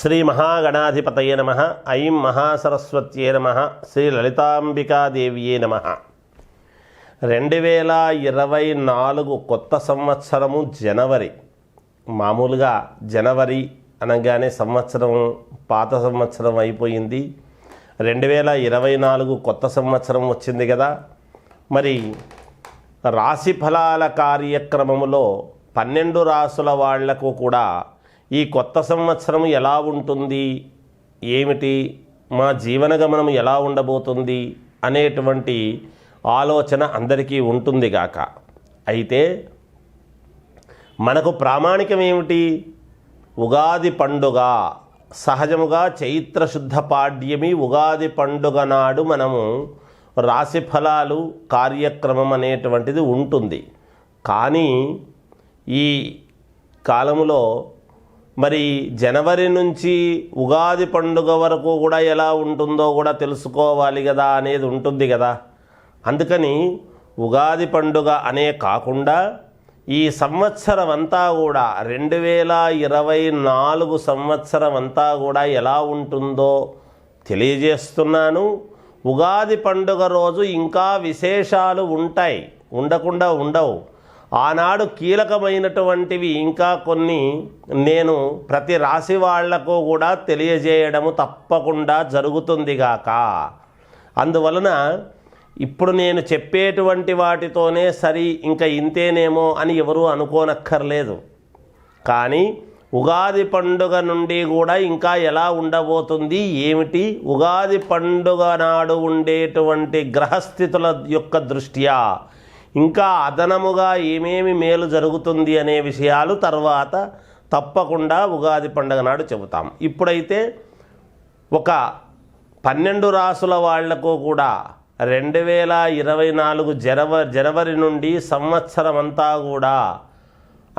శ్రీ మహాగణాధిపతయే నమః. ఐం మహాసరస్వత్యే నమః. శ్రీ లలితాంబికాదేవియే నమః. 2024 కొత్త సంవత్సరము జనవరి. మామూలుగా జనవరి అనగానే సంవత్సరం పాత సంవత్సరం అయిపోయింది. 2024 కొత్త సంవత్సరం వచ్చింది కదా. మరి రాశి ఫలాల కార్యక్రమములో 12 రాసుల వాళ్లకు కూడా ఈ కొత్త సంవత్సరం ఎలా ఉంటుంది, ఏమిటి, మా జీవన గమనం ఎలా ఉండబోతుంది అనేటువంటి ఆలోచన అందరికీ ఉంటుంది గాక. అయితే మనకు ప్రామాణికం ఏమిటి? ఉగాది పండుగ. సహజముగా చైత్రశుద్ధ పాడ్యమి ఉగాది పండుగ నాడు మనము రాశి ఫలాలు కార్యక్రమం అనేటువంటిది ఉంటుంది. కానీ ఈ కాలములో మరి జనవరి నుంచి ఉగాది పండుగ వరకు కూడా ఎలా ఉంటుందో కూడా తెలుసుకోవాలి కదా అనేది ఉంటుంది కదా. అందుకని ఉగాది పండుగ అనే కాకుండా ఈ సంవత్సరం అంతా కూడా 2024 సంవత్సరం అంతా కూడా ఎలా ఉంటుందో తెలియజేస్తున్నాను. ఉగాది పండుగ రోజు ఇంకా విశేషాలు ఉంటాయి, ఉండకుండా ఉండవు. ఆనాడు కీలకమైనటువంటివి ఇంకా కొన్ని నేను ప్రతి రాశి వాళ్లకు కూడా తెలియజేయడము తప్పకుండా జరుగుతుంది గాక. అందువలన ఇప్పుడు నేను చెప్పేటువంటి వాటితోనే సరి ఇంకా ఇంతేనేమో అని ఎవరూ అనుకోనక్కర్లేదు. కానీ ఉగాది పండుగ నుండి కూడా ఇంకా ఎలా ఉండబోతుంది, ఏమిటి, ఉగాది పండుగ నాడు ఉండేటువంటి గ్రహస్థితుల యొక్క దృష్ట్యా ఇంకా అదనముగా ఏమేమి మేలు జరుగుతుంది అనే విషయాలు తర్వాత తప్పకుండా ఉగాది పండుగ నాడు చెబుతాం. ఇప్పుడైతే ఒక 12 రాసుల వాళ్లకు కూడా 2024 జనవరి నుండి సంవత్సరం అంతా కూడా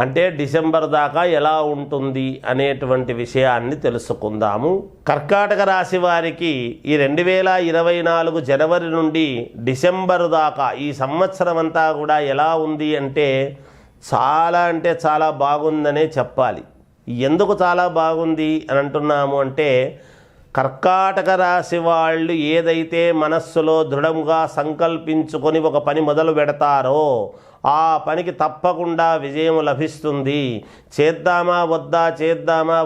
అంటే డిసెంబర్ దాకా ఎలా ఉంటుంది అనేటువంటి విషయాన్ని తెలుసుకుందాము. కర్కాటక రాశి వారికి ఈ 2024 జనవరి నుండి డిసెంబర్ దాకా ఈ సంవత్సరం అంతా కూడా ఎలా ఉంది అంటే చాలా బాగుందనే చెప్పాలి. ఎందుకు చాలా బాగుంది అని అంటున్నాము అంటే కర్కాటక రాశి వాళ్ళు ఏదైతే మనస్సులో దృఢంగా సంకల్పించుకొని ఒక పని మొదలు పెడతారో ఆ పనికి తప్పకుండా విజయం లభిస్తుంది. చేద్దామా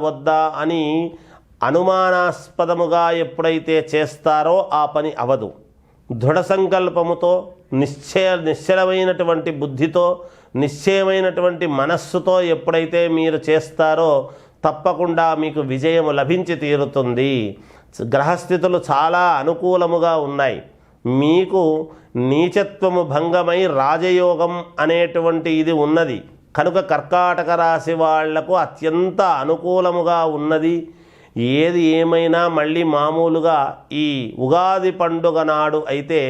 వద్దా అని అనుమానాస్పదముగా ఎప్పుడైతే చేస్తారో ఆ పని అవదు. దృఢ సంకల్పముతో నిశ్చలమైనటువంటి బుద్ధితో నిశ్చయమైనటువంటి మనస్సుతో ఎప్పుడైతే మీరు చేస్తారో తప్పకుండా మీకు విజయం లభించి తీరుతుంది. గ్రహస్థితులు చాలా అనుకూలముగా ఉన్నాయి. మీకు నీచత్వము భంగమై రాజయోగం అనేటువంటి ఇది ఉన్నది కనుక కర్కాటక రాశి వాళ్లకు అత్యంత అనుకూలముగా ఉన్నది. ఏది ఏమైనా మళ్ళీ మామూలుగా ఈ ఉగాది పండుగ నాడు అయితే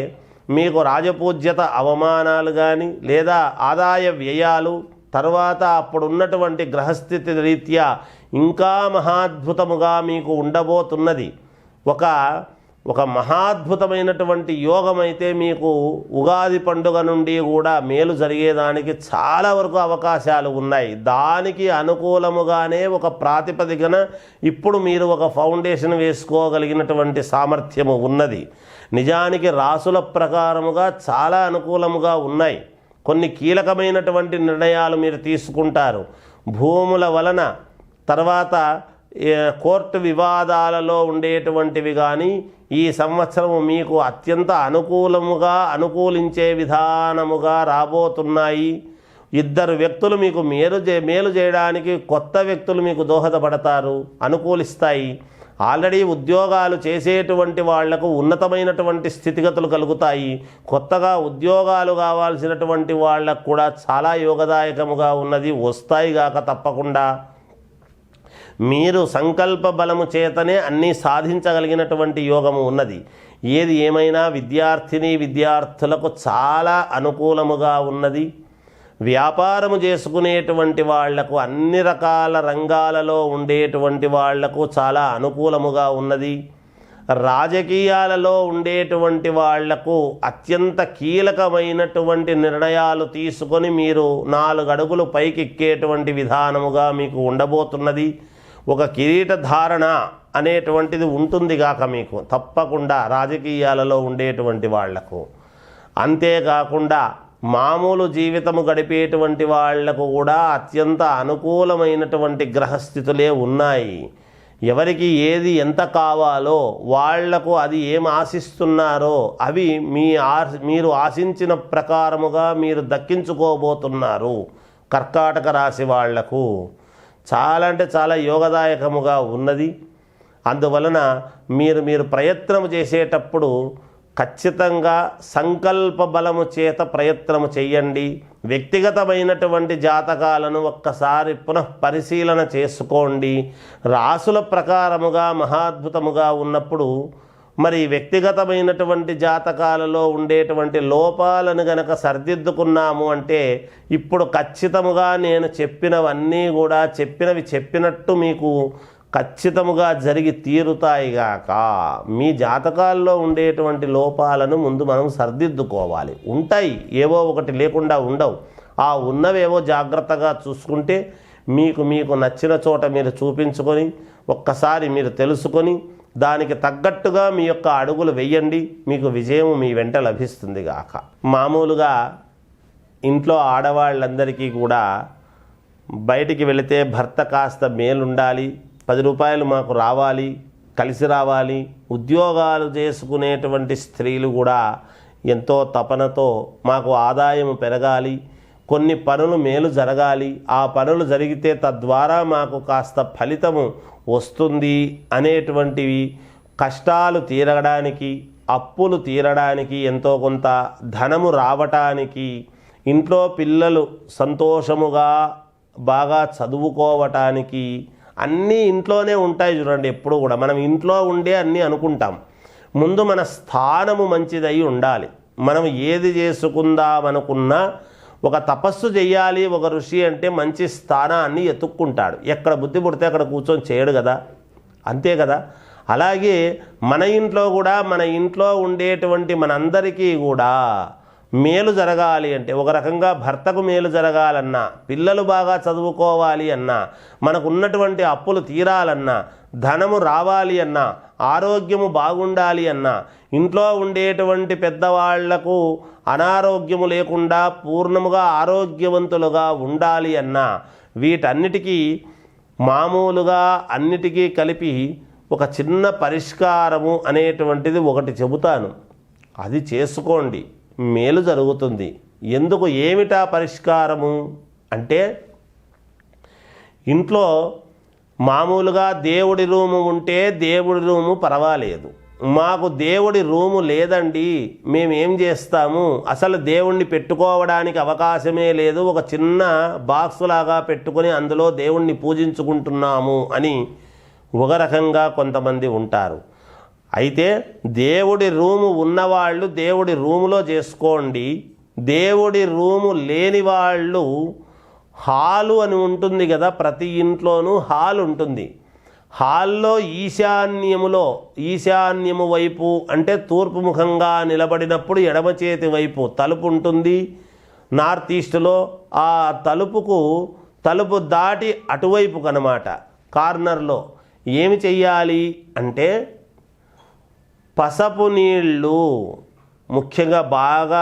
మీకు రాజపూజ్యత అవమానాలు కానీ లేదా ఆదాయ వ్యయాలు తర్వాత అప్పుడున్నటువంటి గ్రహస్థితి రీత్యా ఇంకా మహాద్భుతముగా మీకు ఉండబోతున్నది. ఒక మహాద్భుతమైనటువంటి యోగం అయితే మీకు ఉగాది పండుగ నుండి కూడా మేలు జరిగేదానికి చాలా వరకు అవకాశాలు ఉన్నాయి. దానికి అనుకూలముగానే ఒక ప్రాతిపదికన ఇప్పుడు మీరు ఒక ఫౌండేషన్ వేసుకోగలిగినటువంటి సామర్థ్యము ఉన్నది. నిజానికి రాసుల ప్రకారముగా చాలా అనుకూలముగా ఉన్నాయి. కొన్ని కీలకమైనటువంటి నిర్ణయాలు మీరు తీసుకుంటారు. భూముల వలన తర్వాత కోర్టు వివాదాలలో ఉండేటువంటివి కానీ ఈ సంవత్సరము మీకు అత్యంత అనుకూలించే విధానముగా రాబోతున్నాయి. ఇద్దరు వ్యక్తులు మీకు మేలు చేయడానికి కొత్త వ్యక్తులు మీకు దోహదపడతారు, అనుకూలిస్తాయి. ఆల్రెడీ ఉద్యోగాలు చేసేటువంటి వాళ్లకు ఉన్నతమైనటువంటి స్థితిగతులు కలుగుతాయి. కొత్తగా ఉద్యోగాలు కావాల్సినటువంటి వాళ్ళకు కూడా చాలా యోగదాయకముగా ఉన్నది, వస్తాయి గాక తప్పకుండా. మీరు సంకల్ప బలము చేతనే అన్నీ సాధించగలిగినటువంటి యోగము ఉన్నది. ఏది ఏమైనా విద్యార్థులకు చాలా అనుకూలముగా ఉన్నది. వ్యాపారము చేసుకునేటువంటి వాళ్లకు అన్ని రకాల రంగాలలో ఉండేటువంటి వాళ్లకు చాలా అనుకూలముగా ఉన్నది. రాజకీయాలలో ఉండేటువంటి వాళ్లకు అత్యంత కీలకమైనటువంటి నిర్ణయాలు తీసుకొని మీరు 4 అడుగులు పైకెక్కేటువంటి విధానముగా మీకు ఉండబోతున్నది. ఒక కిరీట ధారణ అనేటువంటిది ఉంటుంది గాక మీకు తప్పకుండా రాజకీయాలలో ఉండేటువంటి వాళ్లకు. అంతేకాకుండా మామూలు జీవితము గడిపేటువంటి వాళ్లకు కూడా అత్యంత అనుకూలమైనటువంటి గ్రహస్థితులే ఉన్నాయి. ఎవరికి ఏది ఎంత కావాలో వాళ్లకు అది ఏం ఆశిస్తున్నారో అవి మీరు ఆశించిన ప్రకారముగా మీరు దక్కించుకోబోతున్నారు. కర్కాటక రాశి వాళ్లకు చాలా అంటే చాలా యోగదాయకముగా ఉన్నది. అందువలన మీరు ప్రయత్నం చేసేటప్పుడు ఖచ్చితంగా సంకల్ప బలము చేత ప్రయత్నము చేయండి. వ్యక్తిగతమైనటువంటి జాతకాలను ఒక్కసారి పునః పరిశీలన చేసుకోండి. రాసుల ప్రకారముగా మహాద్భుతముగా ఉన్నప్పుడు మరి వ్యక్తిగతమైనటువంటి జాతకాలలో ఉండేటువంటి లోపాలను గనక సరిదిద్దుకున్నాము అంటే ఇప్పుడు ఖచ్చితముగా నేను చెప్పినవన్నీ కూడా చెప్పినట్టు మీకు ఖచ్చితముగా జరిగి తీరుతాయిగాక. మీ జాతకాల్లో ఉండేటువంటి లోపాలను ముందు మనం సరిదిద్దుకోవాలి. ఉంటాయి, ఏవో ఒకటి లేకుండా ఉండవు. ఆ ఉన్నవేవో జాగ్రత్తగా చూసుకుంటే మీకు నచ్చిన చోట మీరు చూపించుకొని ఒక్కసారి మీరు తెలుసుకొని దానికి తగ్గట్టుగా మీ యొక్క అడుగులు వెయ్యండి. మీకు విజయం మీ వెంట లభిస్తుంది గాక. మామూలుగా ఇంట్లో ఆడవాళ్ళందరికీ కూడా బయటికి వెళితే భర్త కాస్త మేలుండాలి, 10 రూపాయలు మాకు రావాలి, కలిసి రావాలి. ఉద్యోగాలు చేసుకునేటువంటి స్త్రీలు కూడా ఎంతో తపనతో మాకు ఆదాయం పెరగాలి, కొన్ని పనులు మేలు జరగాలి, ఆ పనులు జరిగితే తద్వారా మాకు కాస్త ఫలితము వస్తుంది అనేటువంటివి, కష్టాలు తీరడానికి, అప్పులు తీరడానికి, ఎంతో కొంత ధనము రావటానికి, ఇంట్లో పిల్లలు సంతోషముగా బాగా చదువుకోవటానికి అన్నీ ఇంట్లోనే ఉంటాయి. చూడండి, ఎప్పుడు కూడా మనం ఇంట్లో ఉండే అన్నీ అనుకుంటాం. ముందు మన స్థానము మంచిదై ఉండాలి. మనం ఏది చేసుకుందామనుకున్నా ఒక తపస్సు చేయాలి. ఒక ఋషి అంటే మంచి స్థానాన్ని ఎత్తుక్కుంటాడు. ఎక్కడ బుద్ధి పుడితే అక్కడ కూర్చొని చేయడు కదా, అంతే కదా. అలాగే మన ఇంట్లో కూడా మన ఇంట్లో ఉండేటువంటి మనందరికీ కూడా మేలు జరగాలి అంటే, ఒక రకంగా భర్తకు మేలు జరగాలన్నా, పిల్లలు బాగా చదువుకోవాలి అన్నా, మనకు ఉన్నటువంటి అప్పులు తీరాలన్నా, ధనము రావాలి అన్నా, ఆరోగ్యము బాగుండాలి అన్నా, ఇంట్లో ఉండేటువంటి పెద్దవాళ్లకు అనారోగ్యము లేకుండా పూర్ణముగా ఆరోగ్యవంతులుగా ఉండాలి అన్నా, వీటన్నిటికీ మామూలుగా అన్నిటికీ కలిపి ఒక చిన్న పరిష్కారము అనేటువంటిది ఒకటి చెబుతాను. అది చేసుకోండి, మేలు జరుగుతుంది. ఎందుకు, ఏమిటా పరిష్కారము అంటే, ఇంట్లో మామూలుగా దేవుడి రూము ఉంటే దేవుడి రూము పర్వాలేదు. మాకు దేవుడి రూము లేదండి, మేమేం చేస్తాము, అసలు దేవుణ్ణి పెట్టుకోవడానికి అవకాశమే లేదు, ఒక చిన్న బాక్స్ లాగా పెట్టుకొని అందులో దేవుణ్ణి పూజించుకుంటున్నాము అని ఒక రకంగా కొంతమంది ఉంటారు. అయితే దేవుడి రూము ఉన్నవాళ్ళు దేవుడి రూములో చేసుకోండి. దేవుడి రూము లేని వాళ్ళు హాలు అని ఉంటుంది కదా, ప్రతి ఇంట్లోనూ హాల్ ఉంటుంది. హాల్లో ఈశాన్యము వైపు అంటే తూర్పు ముఖంగా నిలబడినప్పుడు ఎడమ చేతి వైపు తలుపు ఉంటుంది. నార్త్ ఈస్ట్లో ఆ తలుపు దాటి అటువైపు కనమాట కార్నర్లో ఏమి చెయ్యాలి అంటే, పసపు నీళ్ళు ముఖ్యంగా బాగా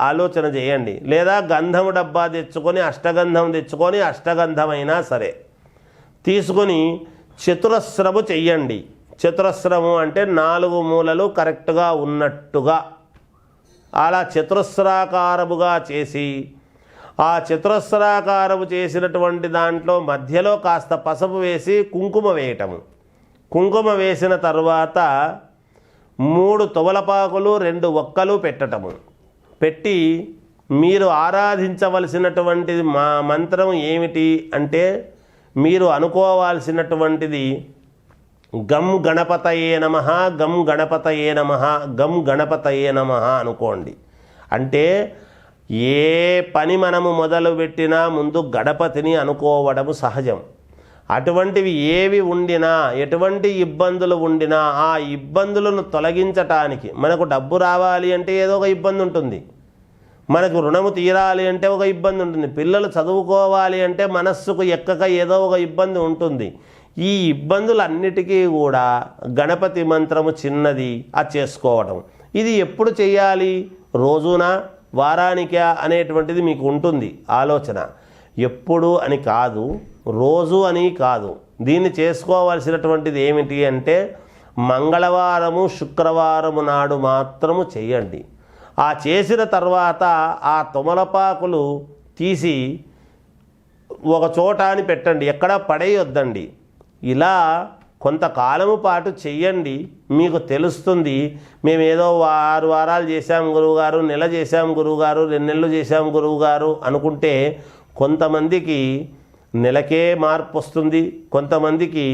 ఆలోచన చేయండి. లేదా గంధము డబ్బా తెచ్చుకొని అష్టగంధమైనా సరే తీసుకొని చతురస్రము చెయ్యండి. చతురస్రము అంటే 4 మూలలు కరెక్ట్గా ఉన్నట్టుగా అలా చతురస్రాకారముగా చేసి, ఆ చతురస్రాకారము చేసినటువంటి దాంట్లో మధ్యలో కాస్త పసుపు వేసి కుంకుమ వేయటము. కుంకుమ వేసిన తర్వాత 3 తొవలపాకులు 2 ఒక్కలు పెట్టటము. పెట్టి మీరు ఆరాధించవలసినటువంటిది మా మంత్రం ఏమిటి అంటే, మీరు అనుకోవాల్సినటువంటిది గం గణపతయే నమః, గం గణపతయే నమః, గం గణపతయే నమః అనుకోండి. అంటే ఏ పని మనము మొదలుపెట్టినా ముందు గణపతిని అనుకోవడము సహజం. అటువంటివి ఏవి ఉండినా, ఎటువంటి ఇబ్బందులు ఉండినా ఆ ఇబ్బందులను తొలగించటానికి, మనకు డబ్బు రావాలి అంటే ఏదో ఒక ఇబ్బంది ఉంటుంది, మనకు రుణము తీరాలి అంటే ఒక ఇబ్బంది ఉంటుంది, పిల్లలు చదువుకోవాలి అంటే మనస్సుకు ఎక్కక ఏదో ఒక ఇబ్బంది ఉంటుంది. ఈ ఇబ్బందులన్నిటికీ కూడా గణపతి మంత్రము చిన్నది అది చేసుకోవడం. ఇది ఎప్పుడు చేయాలి? రోజునా, వారానికా అనేటువంటిది మీకు ఉంటుంది ఆలోచన. ఎప్పుడు అని కాదు, రోజు అని కాదు. దీన్ని చేసుకోవాల్సినటువంటిది ఏమిటి అంటే మంగళవారము, శుక్రవారము నాడు మాత్రము చేయండి. ఆ చేసిన తర్వాత ఆ తమలపాకులు తీసి ఒక చోట అని పెట్టండి, ఎక్కడ పడేయొద్దండి. ఇలా కొంతకాలము పాటు చెయ్యండి, మీకు తెలుస్తుంది. మేము ఏదో 6 వారాలు చేశాం గురువుగారు, నెల చేశాం గురువుగారు, 2 నెలలు చేశాం గురువుగారు అనుకుంటే కొంతమందికి నెలకే మార్పు వస్తుంది, కొంతమందికి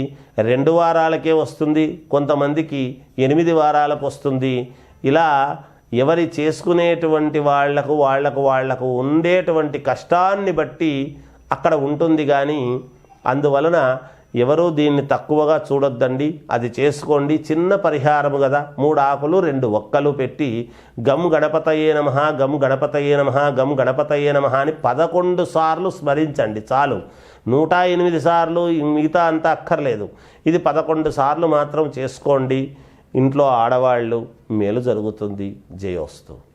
2 వారాలకే వస్తుంది, కొంతమందికి 8 వారాలకు వస్తుంది. ఇలా ఎవరి చేసుకునేటువంటి వాళ్లకు ఉండేటువంటి కష్టాన్ని బట్టి అక్కడ ఉంటుంది. కానీ అందువలన ఎవరూ దీన్ని తక్కువగా చూడొద్దండి, అది చేసుకోండి. చిన్న పరిహారము కదా, 3 ఆకులు 2 ఒక్కలు పెట్టి గం గణపతయే నమః, గం గణపతయే నమః, గం గణపతయే నమః అని 11 సార్లు స్మరించండి చాలు. 108 సార్లు మిగతా అంతా అక్కర్లేదు. ఇది 11 సార్లు మాత్రం చేసుకోండి. ఇంట్లో ఆడవాళ్ళు మేలు జరుగుతుంది. జయోస్తు.